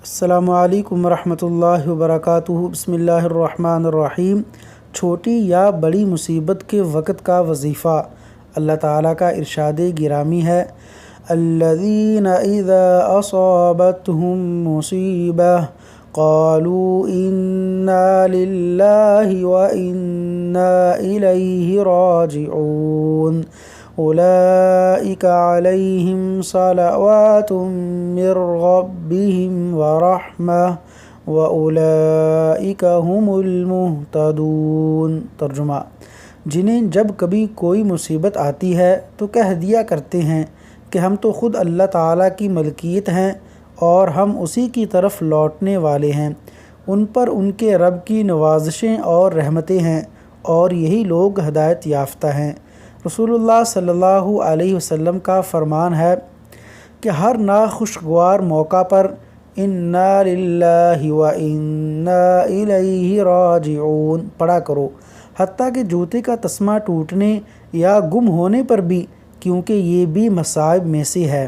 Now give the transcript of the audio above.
السلام علیکم ورحمۃ اللہ وبرکاتہ۔ بسم اللہ الرحمن الرحیم۔ چھوٹی یا بڑی مصیبت کے وقت کا وظیفہ۔ اللہ تعالیٰ کا ارشاد گرامی ہے، الذین اذا اصابتہم مصیبہ قالوا انا للہ وانا الیہ راجعون اولئک علیہم صلوات من ربہم ورحمہ واولئک ہم المہتدون۔ ترجمہ: جنہیں جب کبھی کوئی مصیبت آتی ہے تو کہہ دیا کرتے ہیں کہ ہم تو خود اللہ تعالیٰ کی ملکیت ہیں اور ہم اسی کی طرف لوٹنے والے ہیں، ان پر ان کے رب کی نوازشیں اور رحمتیں ہیں اور یہی لوگ ہدایت یافتہ ہیں۔ رسول اللہ صلی اللہ علیہ وسلم کا فرمان ہے کہ ہر ناخوشگوار موقع پر انا للہ وانا الیہ راجعون پڑھا کرو، حتیٰ کہ جوتے کا تسمہ ٹوٹنے یا گم ہونے پر بھی، کیونکہ یہ بھی مصائب میں سے ہے۔